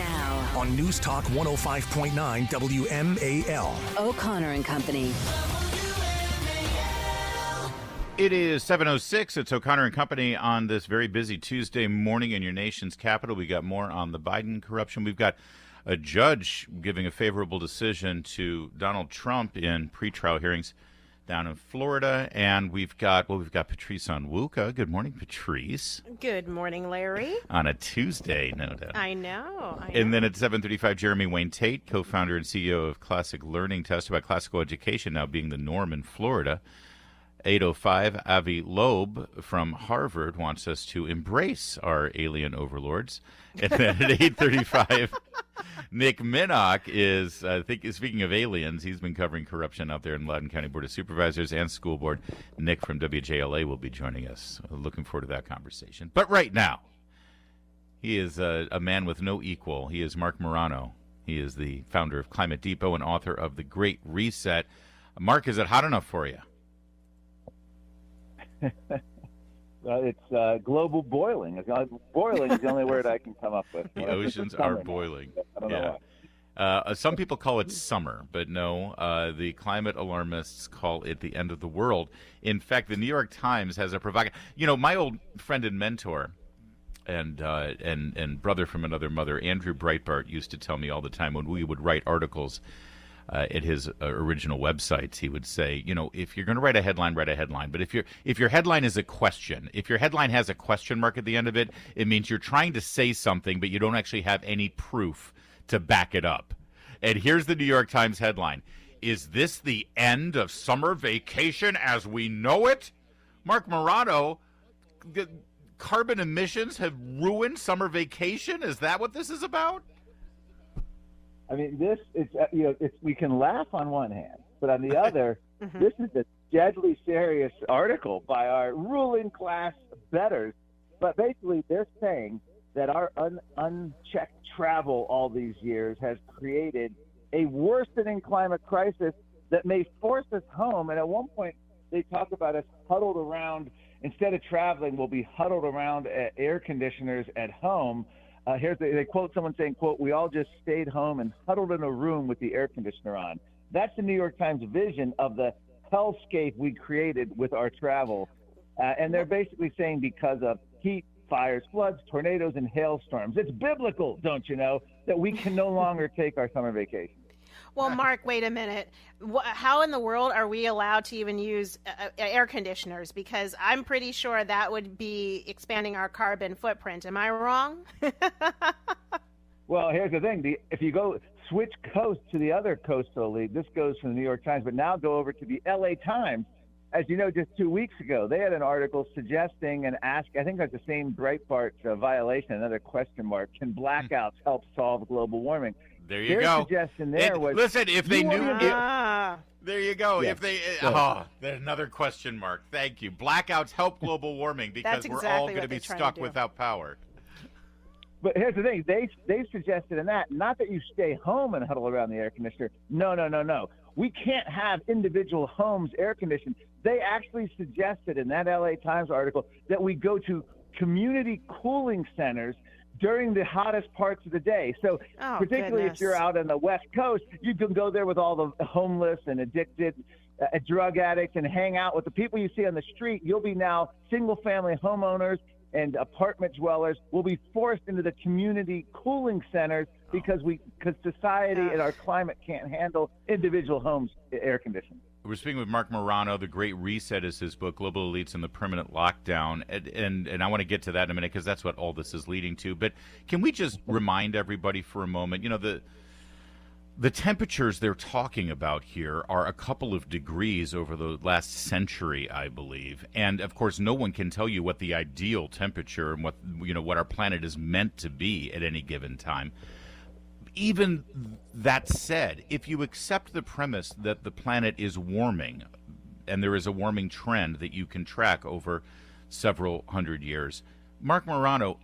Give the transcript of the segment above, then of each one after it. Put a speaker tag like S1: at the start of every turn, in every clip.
S1: Now,
S2: on News Talk 105.9 WMAL.
S1: O'Connor and Company.
S3: It is 7:06. It's O'Connor and Company on this very busy Tuesday morning in your nation's capital. We got more on the Biden corruption. We've got a judge giving a favorable decision to Donald Trump in pretrial hearings down in Florida, and we've got Patrice Onwuka. Good morning, Patrice.
S4: Good morning, Larry.
S3: On a Tuesday, no doubt.
S4: I know.
S3: And then at 7:35, Jeremy Wayne Tate, co-founder and CEO of Classic Learning, talks about classical education now being the norm in Florida. 8:05, Avi Loeb from Harvard wants us to embrace our alien overlords. And then at 8:35, Nick Minnock is, speaking of aliens, he's been covering corruption out there in Loudoun County Board of Supervisors and School Board. Nick from WJLA will be joining us. Looking forward to that conversation. But right now, he is a man with no equal. He is Marc Morano. He is the founder of Climate Depot and author of The Great Reset. Marc, is it hot enough for you?
S5: It's global boiling. Boiling is the only word I can come up with.
S3: The oceans are boiling.
S5: I don't know why.
S3: Some people call it summer, but no, the climate alarmists call it the end of the world. In fact, the New York Times has a provocative... You know, my old friend and mentor and brother from another mother, Andrew Breitbart, used to tell me all the time when we would write articles at his original websites, he would say, you know, if you're going to write a headline, write a headline. But if your headline is a question, if your headline has a question mark at the end of it, it means you're trying to say something, but you don't actually have any proof to back it up. And here's the New York Times headline. Is this the end of summer vacation as we know it? Marc Morano, carbon emissions have ruined summer vacation? Is that what this is about?
S5: I mean, we can laugh on one hand, but on the other, this is a deadly serious article by our ruling class betters. But basically, they're saying that our unchecked travel all these years has created a worsening climate crisis that may force us home. And at one point, they talk about us huddled around, instead of traveling, we'll be huddled around air conditioners at home. They quote someone saying, quote, "We all just stayed home and huddled in a room with the air conditioner on." That's the New York Times vision of the hellscape we created with our travel. And they're basically saying because of heat, fires, floods, tornadoes, and hailstorms. It's biblical, don't you know, that we can no longer take our summer vacation.
S4: Well, Marc, wait a minute. How in the world are we allowed to even use air conditioners? Because I'm pretty sure that would be expanding our carbon footprint. Am I wrong?
S5: Well, here's the thing. If you go switch coast to the other coastal league, this goes from the New York Times, but now go over to the LA Times. As you know, just 2 weeks ago, they had an article suggesting and asking, I think that's the same Breitbart violation, another question mark, can blackouts help solve global warming?
S3: There you
S5: Their
S3: go.
S5: suggestion there was...
S3: Listen, if they knew... there you go.
S5: Yes.
S3: If they... there's another question mark. Thank you. Blackouts help global warming because we're all going to be stuck without power.
S5: But here's the thing. They suggested in that, not that you stay home and huddle around the air conditioner. No. We can't have individual homes air conditioned. They actually suggested in that LA Times article that we go to community cooling centers during the hottest parts of the day. So particularly if you're out on the West Coast, you can go there with all the homeless and addicted drug addicts and hang out with the people you see on the street. You'll be now single-family homeowners and apartment dwellers will be forced into the community cooling centers because society and our climate can't handle individual homes air conditioning.
S3: We're speaking with Marc Morano. The Great Reset is his book, Global Elites and the Permanent Lockdown. And I want to get to that in a minute because that's what all this is leading to. But can we just remind everybody for a moment, you know, the temperatures they're talking about here are a couple of degrees over the last century, I believe. And, of course, no one can tell you what the ideal temperature and what our planet is meant to be at any given time. Even that said, if you accept the premise that the planet is warming and there is a warming trend that you can track over several hundred years, Marc Morano,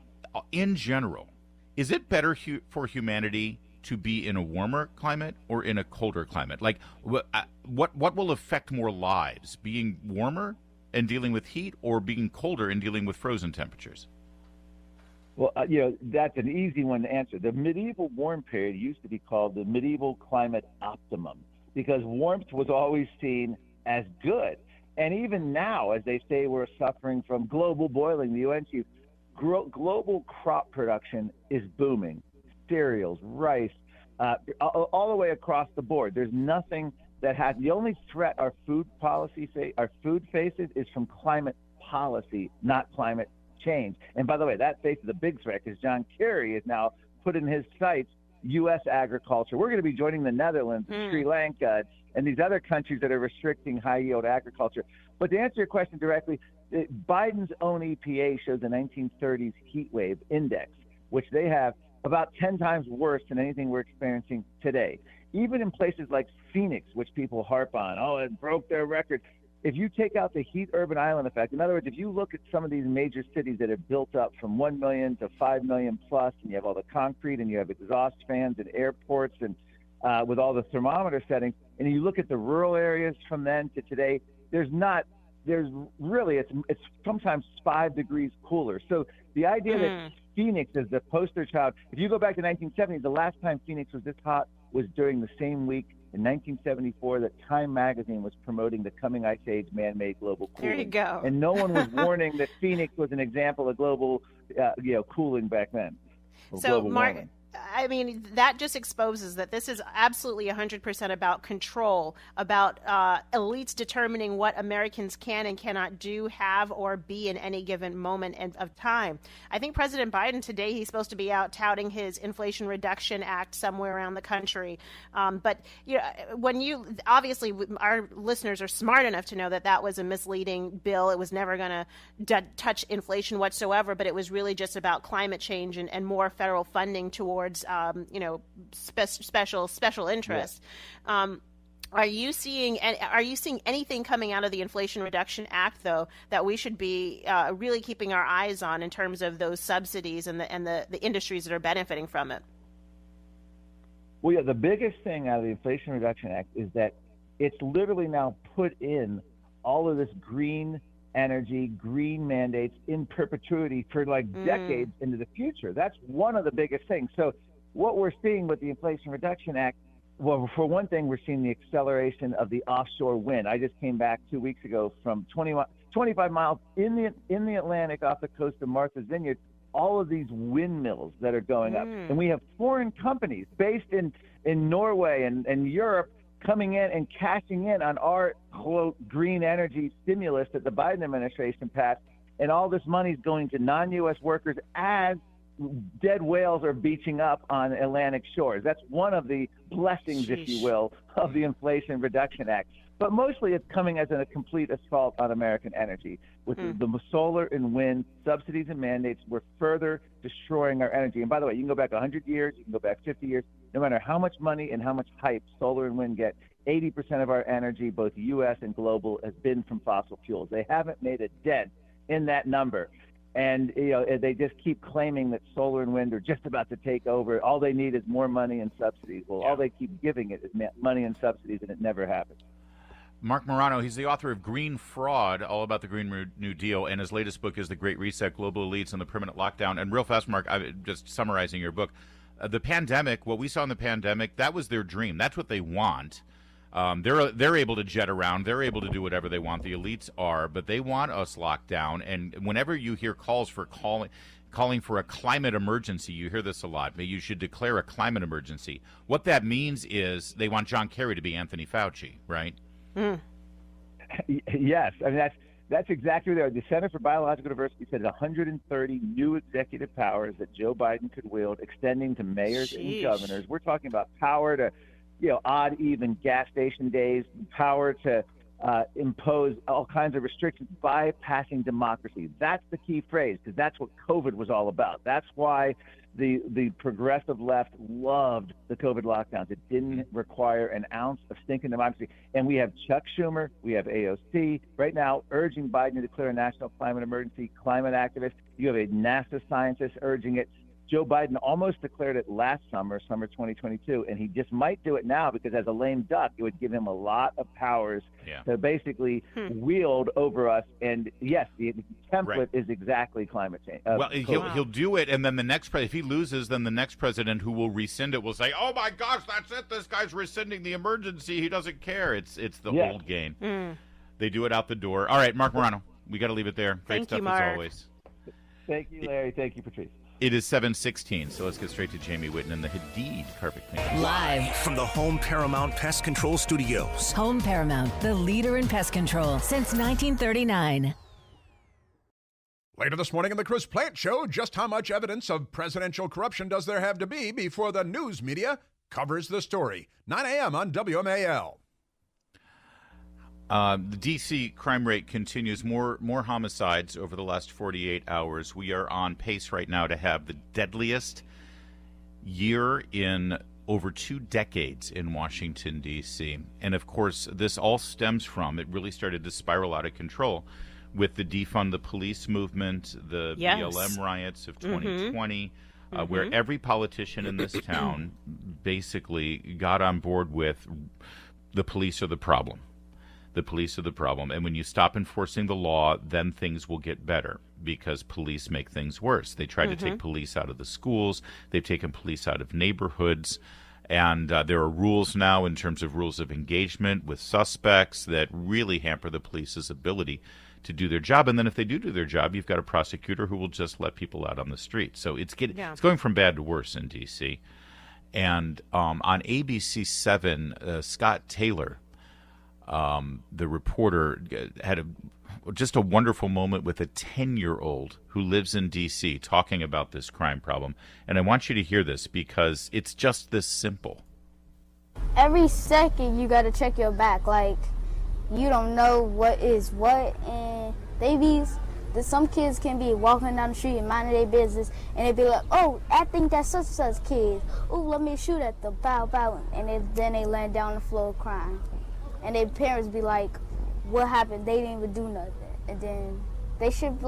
S3: in general, is it better for humanity to be in a warmer climate or in a colder climate? Like, what will affect more lives, being warmer and dealing with heat or being colder and dealing with frozen temperatures?
S5: Well, that's an easy one to answer. The medieval warm period used to be called the medieval climate optimum because warmth was always seen as good. And even now, as they say, we're suffering from global boiling, the UN chief, global crop production is booming. Cereals, rice, all the way across the board. There's nothing that has, the only threat our food faces is from climate policy, not climate change. And by the way, that faces a big threat because John Kerry is now put in his sights U.S. agriculture. We're going to be joining the Netherlands, Sri Lanka, and these other countries that are restricting high-yield agriculture. But to answer your question directly, Biden's own EPA shows a 1930s heat wave index, which they have about 10 times worse than anything we're experiencing today. Even in places like Phoenix, which people harp on, it broke their record. If you take out the heat urban island effect, in other words, if you look at some of these major cities that are built up from 1 million to 5 million plus, and you have all the concrete and you have exhaust fans and airports and with all the thermometer settings, and you look at the rural areas from then to today, it's sometimes 5 degrees cooler. So the idea that Phoenix is the poster child, if you go back to 1970, the last time Phoenix was this hot was during the same week in 1974 that Time magazine was promoting the coming ice age man-made global cooling.
S4: There you go.
S5: And no one was warning that Phoenix was an example of global cooling back then.
S4: So, Marc, I mean, that just exposes that this is absolutely 100% about control, about elites determining what Americans can and cannot do, have, or be in any given moment of time. I think President Biden today, he's supposed to be out touting his Inflation Reduction Act somewhere around the country. But obviously our listeners are smart enough to know that that was a misleading bill. It was never going to touch inflation whatsoever, but it was really just about climate change and more federal funding towards special interests. Yeah. Are you seeing anything coming out of the Inflation Reduction Act, though, that we should be really keeping our eyes on in terms of those subsidies and the industries that are benefiting from it?
S5: Well, yeah, the biggest thing out of the Inflation Reduction Act is that it's literally now put in all of this green energy, green mandates in perpetuity for decades into the future. That's one of the biggest things. So what we're seeing with the Inflation Reduction Act, well, for one thing, we're seeing the acceleration of the offshore wind. I just came back 2 weeks ago from 25 miles in the Atlantic off the coast of Martha's Vineyard, all of these windmills that are going up. And we have foreign companies based in Norway and Europe coming in and cashing in on our, quote, green energy stimulus that the Biden administration passed. And all this money is going to non-U.S. workers as dead whales are beaching up on Atlantic shores. That's one of the blessings, if you will, of the Inflation Reduction Act. But mostly it's coming as a complete assault on American energy. With the solar and wind subsidies and mandates, we're further destroying our energy. And by the way, you can go back 100 years, you can go back 50 years. No matter how much money and how much hype solar and wind get, 80% of our energy, both U.S. and global, has been from fossil fuels. They haven't made a dent in that number. And they just keep claiming that solar and wind are just about to take over. All they need is more money and subsidies. Well, all they keep giving it is money and subsidies, and it never happens.
S3: Marc Morano, he's the author of Green Fraud, all about the Green New Deal, and his latest book is The Great Reset, Global Elites and the Permanent Lockdown. And real fast, Marc, I'm just summarizing your book. The pandemic, what we saw in the pandemic, that was their dream. That's what they want. They're able to jet around. They're able to do whatever they want. The elites are, but they want us locked down. And whenever you hear calls for calling for a climate emergency, you hear this a lot. You should declare a climate emergency. What that means is they want John Kerry to be Anthony Fauci, right?
S5: Yes, I mean that's exactly there. The Center for Biological Diversity said 130 new executive powers that Joe Biden could wield, extending to mayors and governors. We're talking about power to, odd, even gas station days, power to impose all kinds of restrictions, bypassing democracy. That's the key phrase, because that's what COVID was all about. That's why the progressive left loved the COVID lockdowns. It didn't require an ounce of stinking democracy. And we have Chuck Schumer, we have AOC right now urging Biden to declare a national climate emergency, climate activists. You have a NASA scientist urging it. Joe Biden almost declared it last summer 2022, and he just might do it now because as a lame duck, it would give him a lot of powers to basically wield over us. And yes, the template is exactly climate change.
S3: Well, he'll do it, and then the next if he loses, then the next president who will rescind it will say, "Oh my gosh, that's it! This guy's rescinding the emergency. He doesn't care." It's the old game. They do it out the door. All right, Marc Morano, we got to leave it there. Great
S4: Thank
S3: stuff
S4: you, Marc.
S3: as always.
S5: Thank you, Larry. Thank you, Patrice.
S3: It is 7:16, so let's get straight to Jamie Whitten and the Hadid carpet cleaner.
S2: Live from the Home Paramount Pest Control Studios.
S1: Home Paramount, the leader in pest control since 1939.
S6: Later this morning in the Chris Plant Show, just how much evidence of presidential corruption does there have to be before the news media covers the story? 9 a.m. on WMAL.
S3: The D.C. crime rate continues. More homicides over the last 48 hours. We are on pace right now to have the deadliest year in over 2 decades in Washington, D.C. And, of course, this all stems from, it really started to spiral out of control with the defund the police movement, the BLM riots of 2020, where every politician in this town basically got on board with the police are the problem. The police are the problem. And when you stop enforcing the law, then things will get better because police make things worse. They tried to take police out of the schools. They've taken police out of neighborhoods. And there are rules now in terms of rules of engagement with suspects that really hamper the police's ability to do their job. And then if they do their job, you've got a prosecutor who will just let people out on the street. So it's going from bad to worse in D.C. And on ABC7, Scott Taylor, the reporter, had just a wonderful moment with a 10-year-old who lives in D.C. talking about this crime problem. And I want you to hear this because it's just this simple.
S7: Every second you got to check your back. Like, you don't know what is what. And some kids can be walking down the street and minding their business. And they be like, oh, I think that's such and such kids. Oh, let me shoot at them. Bow, bow. And then they land down on the floor crying. And their parents be like, what happened? They didn't even do nothing. And then they should,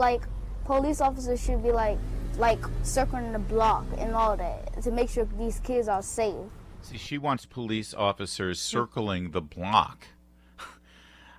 S7: police officers should be, like circling the block and all that to make sure these kids are safe.
S3: See, she wants police officers circling the block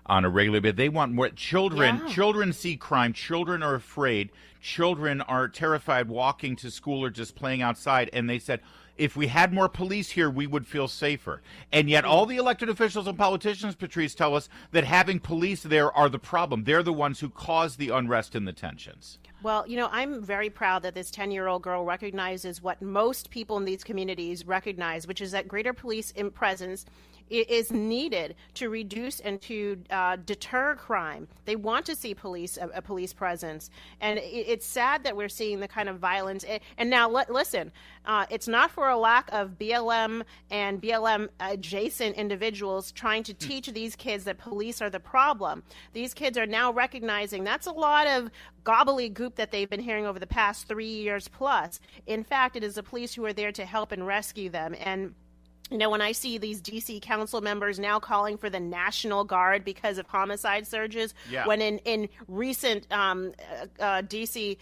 S3: on a regular basis. They want more. Children see crime. Children are afraid. Children are terrified walking to school or just playing outside. And they said, if we had more police here, we would feel safer. And yet all the elected officials and politicians, Patrice, tell us that having police there are the problem. They're the ones who cause the unrest and the tensions.
S4: Well, I'm very proud that this 10-year-old girl recognizes what most people in these communities recognize, which is that greater police presence is needed to reduce and to deter crime. They want to see a police presence. And it's sad that we're seeing the kind of violence. And now, listen, it's not for a lack of BLM and BLM adjacent individuals trying to teach these kids that police are the problem. These kids are now recognizing that's a lot of gobbledygook that they've been hearing over the past 3 years plus. In fact, it is the police who are there to help and rescue them. And when I see these D.C. council members now calling for the National Guard because of homicide surges, when in recent D.C.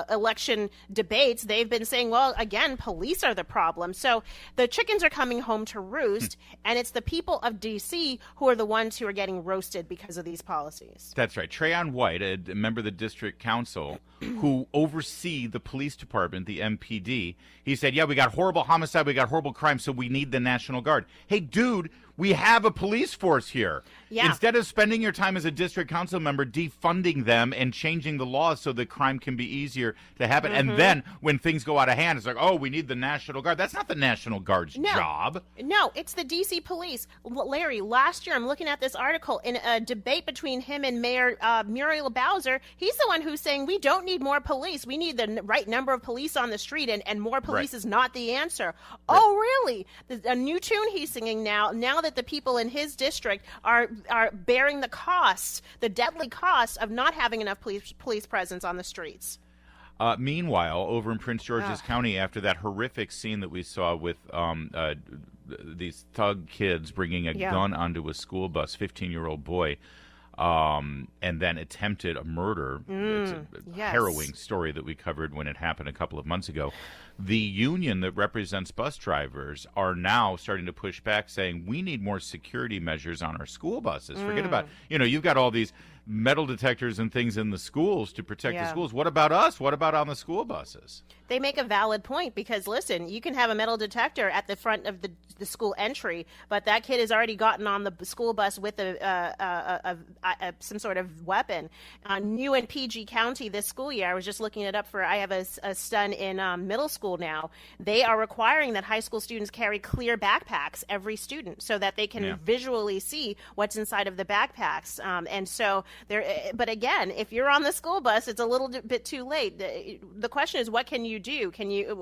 S4: Election debates, they've been saying, well, again, police are the problem. So the chickens are coming home to roost, and it's the people of D.C. who are the ones who are getting roasted because of these policies.
S3: That's right. Trayon White, a member of the district council who oversee the police department, the MPD, he said, we got horrible homicide, we got horrible crime, so we need the National Guard. Hey, dude, we have a police force here. Instead of spending your time as a district council member defunding them and changing the laws so that crime can be easier to happen, and then when things go out of hand, it's like, oh, we need the National Guard. That's not the National Guard's job.
S4: No, it's the D.C. police. Larry, last year, I'm looking at this article in a debate between him and Mayor Muriel Bowser. He's the one who's saying we don't need more police. We need the right number of police on the street, and more police is not the answer. Right. Oh, really? A new tune he's singing now that the people in his district are bearing the costs, the deadly costs of not having enough police presence on the streets.
S3: Meanwhile, over in Prince George's County, after that horrific scene that we saw with these thug kids bringing a gun onto a school bus, 15-year-old boy, and then attempted a murder. It's a
S4: yes.
S3: harrowing story that we covered when it happened a couple of months ago. The union that represents bus drivers are now starting to push back, saying we need more security measures on our school buses. Forget about, you've got all these metal detectors and things in the schools to protect the schools. What about us? What about on the school buses?
S4: They make a valid point because, listen, you can have a metal detector at the front of the school entry, but that kid has already gotten on the school bus with some sort of weapon. New in PG County this school year, I was just looking it up I have a son in middle school now. They are requiring that high school students carry clear backpacks, every student, so that they can visually see what's inside of the backpacks. And so but again, if you're on the school bus, it's a little bit too late. The question is, what can you do? Can you,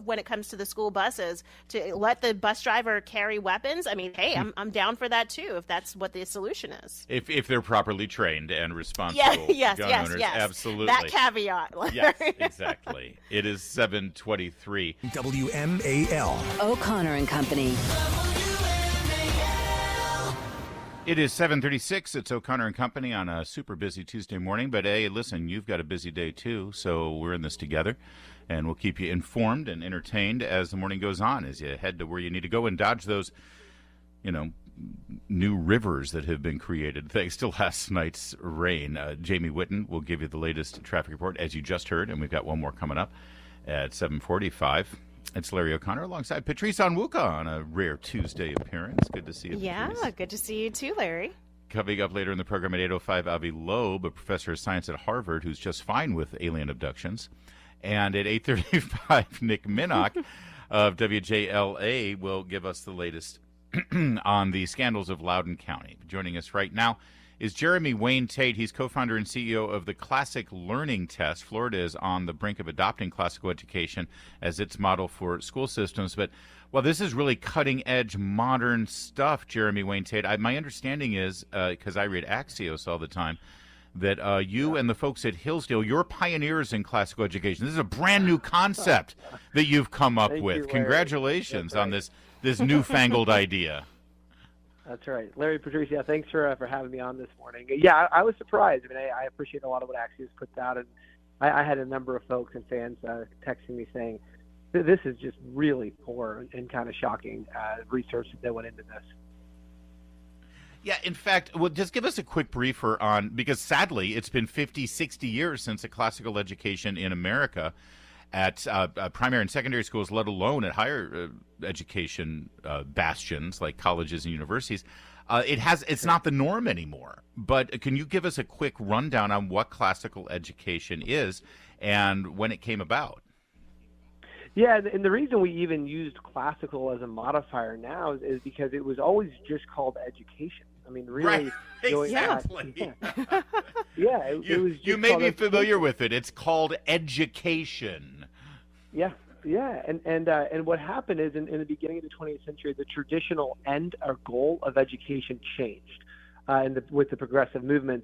S4: when it comes to the school buses, to let the bus driver carry weapons? I mean, hey, I'm down for that too, if that's what the solution is.
S3: If they're properly trained and responsible
S4: yes,
S3: owners, absolutely.
S4: That caveat.
S3: Yes, exactly. It is 7:23.
S2: WMAL.
S1: O'Connor and Company.
S3: It is 7:36. It's O'Connor and Company on a super busy Tuesday morning. But hey, listen, you've got a busy day too, so we're in this together, and we'll keep you informed and entertained as the morning goes on, as you head to where you need to go and dodge those, new rivers that have been created thanks to last night's rain. Jamie Whitten will give you the latest traffic report, as you just heard, and we've got one more coming up at 7:45. It's Larry O'Connor alongside Patrice Onwuka on a rare Tuesday appearance. Good to see you, Patrice.
S4: Yeah, good to see you too, Larry.
S3: Coming up later in the program at 8:05, Avi Loeb, a professor of science at Harvard who's just fine with alien abductions. And at 8:35, Nick Minnock of WJLA will give us the latest on the scandals of Loudoun County. Joining us right now is Jeremy Wayne Tate. He's co-founder and CEO of the Classic Learning Test. Florida is on the brink of adopting classical education as its model for school systems. But, well, this is really cutting-edge, modern stuff, Jeremy Wayne Tate. My understanding is, because I read Axios all the time, that you and the folks at Hillsdale, you're pioneers in classical education. This is a brand-new concept that you've come up with. Congratulations on this newfangled idea.
S8: That's right. Larry, Patrice, thanks for having me on this morning. Yeah, I was surprised. I mean, I appreciate a lot of what Axios puts out, and I had a number of folks and fans texting me saying, this is just really poor and kind of shocking research that went into this.
S3: Yeah, in fact, well, just give us a quick briefer on, because sadly, it's been 50, 60 years since a classical education in America at primary and secondary schools, let alone at higher education bastions like colleges and universities. It's not the norm anymore. But can you give us a quick rundown on what classical education is and when it came about?
S8: Yeah, and the reason we even used classical as a modifier now is because it was always just called education. I mean, really.
S3: Right. Exactly.
S8: It was.
S3: You may be familiar with it. It's called education.
S8: Yeah, and what happened is in the beginning of the 20th century, the traditional end or goal of education changed, with the progressive movement,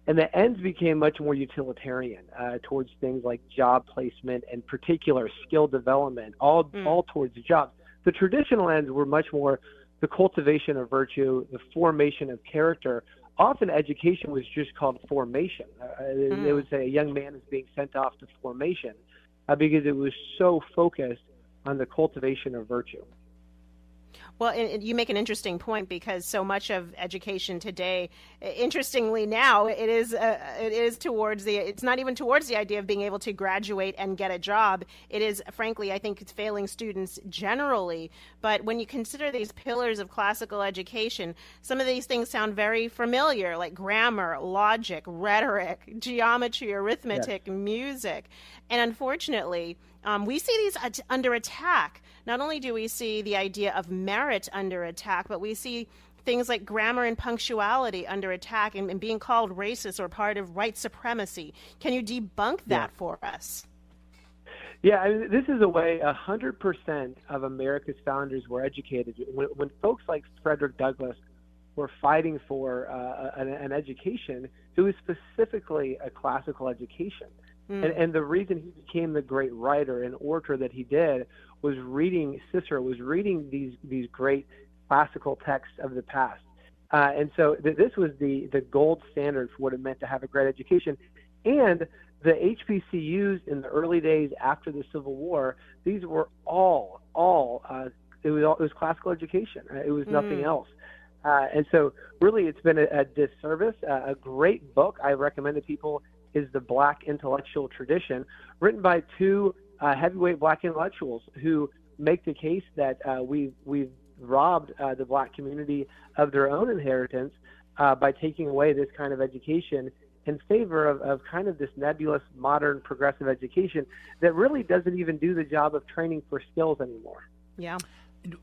S8: and the ends became much more utilitarian towards things like job placement and particular skill development, all towards jobs. The traditional ends were much more the cultivation of virtue, the formation of character. Often education was just called formation. They would say a young man is being sent off to formation because it was so focused on the cultivation of virtue.
S4: Well, and you make an interesting point, because so much of education today, interestingly now, it is towards it's not even towards the idea of being able to graduate and get a job. It is, frankly, I think it's failing students generally. But when you consider these pillars of classical education, some of these things sound very familiar, like grammar, logic, rhetoric, geometry, arithmetic, music. And unfortunately, we see these under attack. Not only do we see the idea of merit under attack, but we see things like grammar and punctuality under attack and being called racist or part of white supremacy. Can you debunk that for us?
S8: Yeah, I mean, this is a way 100% of America's founders were educated. When folks like Frederick Douglass were fighting for an education, it was specifically a classical education. And the reason he became the great writer and orator that he did was reading Cicero, was reading these great classical texts of the past. And so this was the gold standard for what it meant to have a great education. And the HBCUs in the early days after the Civil War, these were all it was classical education. It was nothing else. And so really it's been a disservice. A great book I recommend to people is The Black Intellectual Tradition, written by two heavyweight black intellectuals who make the case that we've robbed the black community of their own inheritance by taking away this kind of education in favor of kind of this nebulous modern progressive education that really doesn't even do the job of training for skills anymore.
S4: Yeah.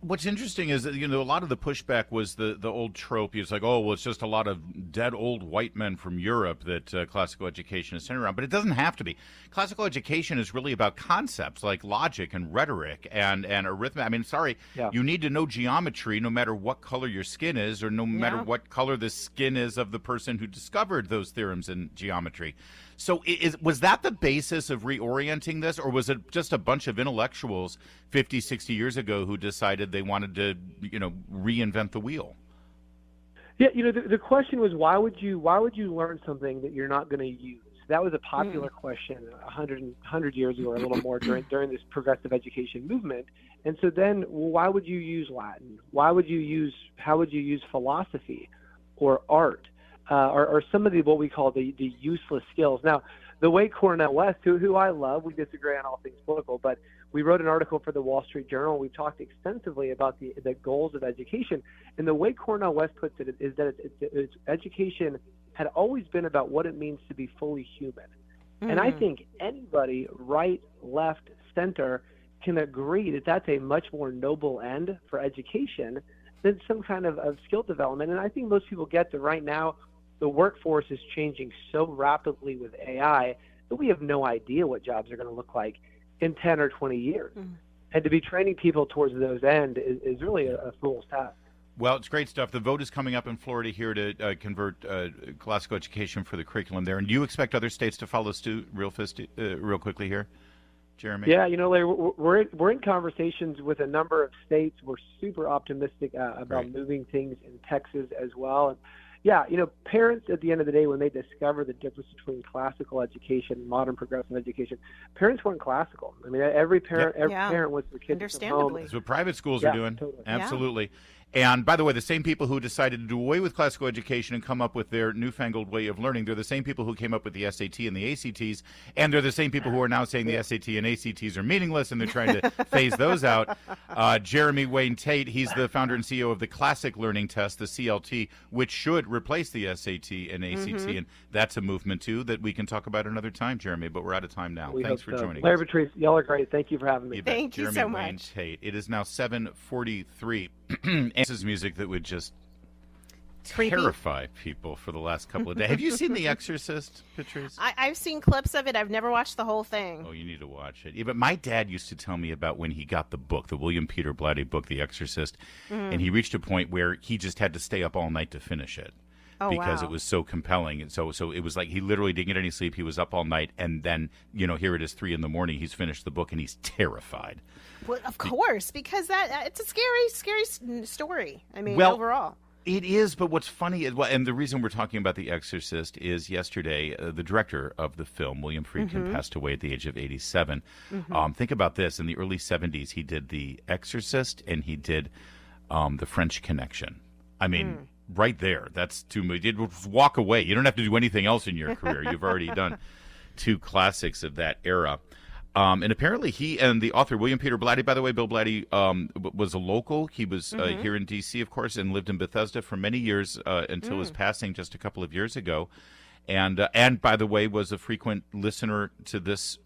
S3: What's interesting is that, a lot of the pushback was the old trope. It's like, oh, well, it's just a lot of dead old white men from Europe that classical education is centered around. But it doesn't have to be. Classical education is really about concepts like logic and rhetoric and arithmetic. I mean, you need to know geometry no matter what color your skin is or no matter what color the skin is of the person who discovered those theorems in geometry. So was that the basis of reorienting this, or was it just a bunch of intellectuals 50, 60 years ago who decided they wanted to, reinvent the wheel?
S8: Yeah, the question was, why would you learn something that you're not going to use? That was a popular question 100 years ago or a little more during this progressive education movement. And so then, why would you use Latin? How would you use philosophy or art? Or some of what we call the useless skills. Now, the way Cornel West, who I love, we disagree on all things political, but we wrote an article for the Wall Street Journal. We talked extensively about the goals of education. And the way Cornel West puts it is that it's education had always been about what it means to be fully human. And I think anybody, right, left, center, can agree that that's a much more noble end for education than some kind of skill development. And I think most people get that right now the workforce is changing so rapidly with AI that we have no idea what jobs are going to look like in 10 or 20 years. And to be training people towards those ends is really a fool's task.
S3: Well, it's great stuff. The vote is coming up in Florida here to convert classical education for the curriculum there. And do you expect other states to follow suit real quickly here, Jeremy?
S8: Yeah, Larry, we're in conversations with a number of states. We're super optimistic about moving things in Texas as well. And yeah, parents at the end of the day, when they discover the difference between classical education and modern progressive education, parents weren't classical. I mean, every parent wants their kids to come home.
S3: That's what private schools are doing.
S8: Totally.
S3: Absolutely. And by the way, the same people who decided to do away with classical education and come up with their newfangled way of learning, they're the same people who came up with the SAT and the ACTs, and they're the same people who are now saying the SAT and ACTs are meaningless, and they're trying to phase those out. Jeremy Wayne Tate, he's the founder and CEO of the Classic Learning Test, the CLT, which should replace the SAT and ACT, and that's a movement, too, that we can talk about another time, Jeremy, but we're out of time now. Thanks for joining us.
S8: Larry, Patrice, y'all are great. Thank you for having me.
S4: Thank you so much.
S3: Jeremy Wayne Tate. It is now 7:43. This is music that would just terrify people for the last couple of days. Have you seen The Exorcist, Patrice?
S4: I've seen clips of it. I've never watched the whole thing.
S3: Oh, you need to watch it. Yeah, but my dad used to tell me about when he got the book, the William Peter Blatty book, The Exorcist, and he reached a point where he just had to stay up all night to finish it. Because it was so compelling. And so it was like he literally didn't get any sleep. He was up all night. And then, here it is 3 a.m. He's finished the book and he's terrified.
S4: Well, of course, because it's a scary story. I mean, overall.
S3: It is, but what's funny is, and the reason we're talking about The Exorcist is yesterday, the director of the film, William Friedkin, passed away at the age of 87. Think about this. In the early 70s, he did The Exorcist and he did The French Connection. I mean... Right there. That's too much. Just walk away. You don't have to do anything else in your career. You've already done 2 classics of that era. And apparently he and the author, William Peter Blatty, by the way, Bill Blatty was a local. He was here in D.C., of course, and lived in Bethesda for many years until his passing just a couple of years ago. And by the way, was a frequent listener to this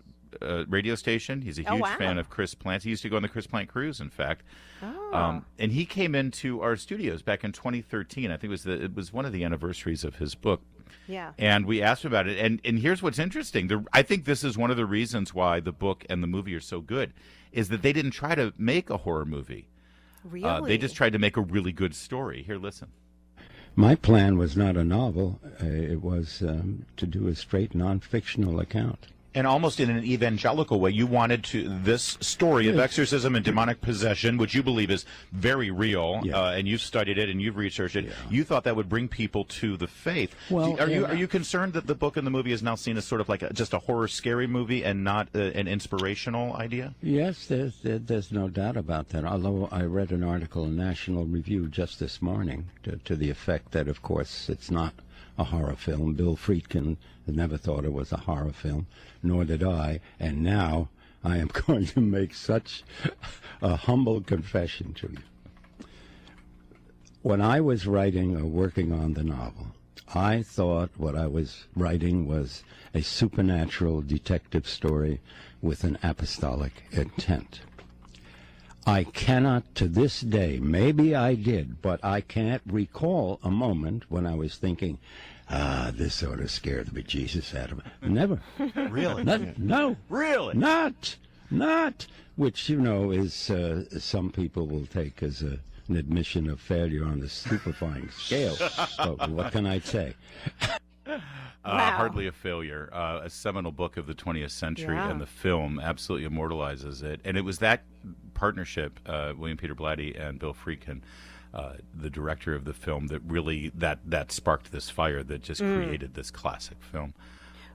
S3: radio station. He's a huge fan of Chris Plant. He used to go on the Chris Plant cruise, in fact. And he came into our studios back in 2013. I think it was one of the anniversaries of his book.
S4: Yeah.
S3: And we asked him about it. And here's what's interesting. I think this is one of the reasons why the book and the movie are so good, is that they didn't try to make a horror movie.
S4: Really?
S3: They just tried to make a really good story. Here, listen.
S9: My plan was not a novel. It was to do a straight non-fictional account. And almost in an evangelical way, you wanted this story of exorcism and demonic possession, which you believe is very real, and you've studied it and you've researched it. You thought that would bring people to the faith. Well, are you concerned that the book and the movie is now seen as sort of like just a horror, scary movie and not an inspirational idea?
S10: Yes, there's no doubt about that. Although I read an article in National Review just this morning to the effect that, of course, it's not a horror film. Bill Friedkin never thought it was a horror film, nor did I, and now I am going to make such a humble confession to you. When I was writing or working on the novel, I thought what I was writing was a supernatural detective story with an apostolic intent. I cannot, to this day, maybe I did, but I can't recall a moment when I was thinking, this sort of scared the bejesus out of me. Never.
S9: Really?
S10: No.
S9: Really?
S10: Not. Which, is some people will take as an admission of failure on the stupefying scale. But what can I say?
S3: Hardly a failure. A seminal book of the 20th century, and the film absolutely immortalizes it. And it was that partnership, William Peter Blatty and Bill Friedkin, the director of the film, that really that sparked this fire that just created this classic film.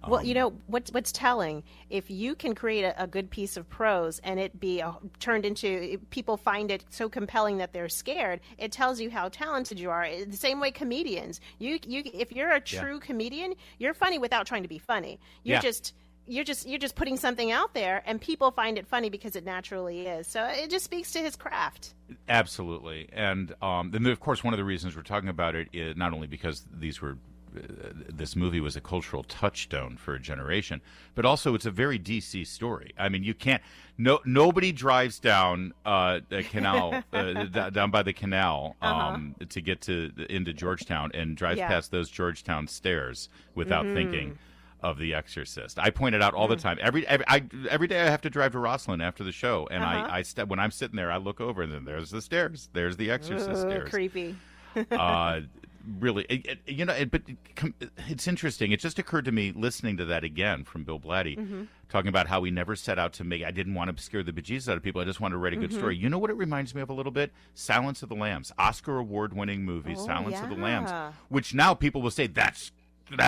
S4: Well, what's telling, if you can create a good piece of prose and it be turned into, people find it so compelling that they're scared, it tells you how talented you are. The same way comedians, if you're a true comedian, you're funny without trying to be funny. You're just putting something out there, and people find it funny because it naturally is. So it just speaks to his craft.
S3: Absolutely, and of course, one of the reasons we're talking about it is not only because this movie was a cultural touchstone for a generation, but also it's a very DC story. I mean, you can't. Nobody drives down a canal down by the canal to get into Georgetown and drives past those Georgetown stairs without thinking of The Exorcist. I point it out all the time. Every day I have to drive to Rosslyn after the show, and when I'm sitting there, I look over, and then there's the stairs. There's The Exorcist stairs.
S4: Creepy.
S3: Really, but it's interesting. It just occurred to me listening to that again from Bill Blatty, talking about how he never set out to make. I didn't want to scare the bejesus out of people. I just wanted to write a good story. You know what it reminds me of a little bit? Silence of the Lambs, Oscar award-winning movie, Silence of the Lambs, which now people will say that's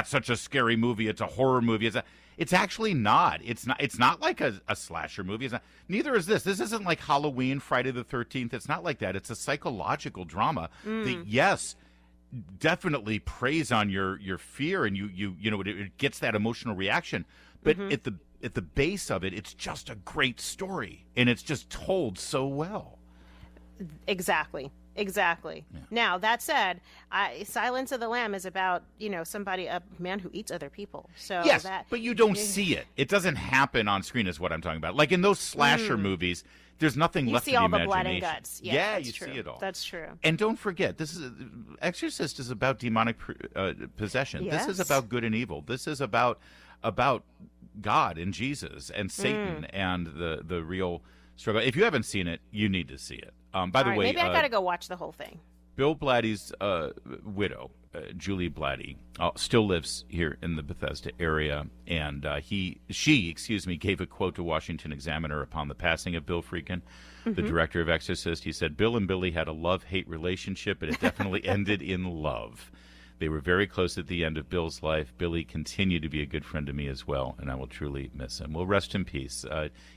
S3: such a scary movie. It's a horror movie. It's actually not. It's not like a slasher movie. Neither is this. This isn't like Halloween, Friday the 13th. It's not like that. It's a psychological drama that, yes, definitely preys on your fear, and it gets that emotional reaction. But at the base of it, it's just a great story, and it's just told so well.
S4: Exactly. Yeah. Now, that said, Silence of the Lamb is about, a man who eats other people. So
S3: yes, but you don't see it. It doesn't happen on screen is what I'm talking about. Like in those slasher movies, there's nothing left of the imagination. You see all the blood and guts.
S4: Yeah,
S3: you see it all.
S4: That's true.
S3: And don't forget, Exorcist is about demonic possession. Yes. This is about good and evil. This is about God and Jesus and Satan and the real struggle. If you haven't seen it, you need to see it. By the way,
S4: maybe I got to go watch the whole thing.
S3: Bill Blatty's widow, Julie Blatty, still lives here in the Bethesda area, and she gave a quote to Washington Examiner upon the passing of Bill Friedkin, the director of Exorcist. He said, "Bill and Billy had a love-hate relationship, but it definitely ended in love. They were very close at the end of Bill's life. Billy continued to be a good friend to me as well, and I will truly miss him." Well, rest in peace.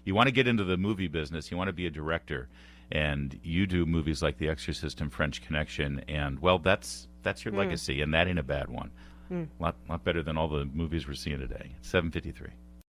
S3: You want to get into the movie business, you want to be a director, and you do movies like The Exorcist and French Connection, and, well, that's your legacy, and that ain't a bad one. A lot better than all the movies we're seeing today. 7:53.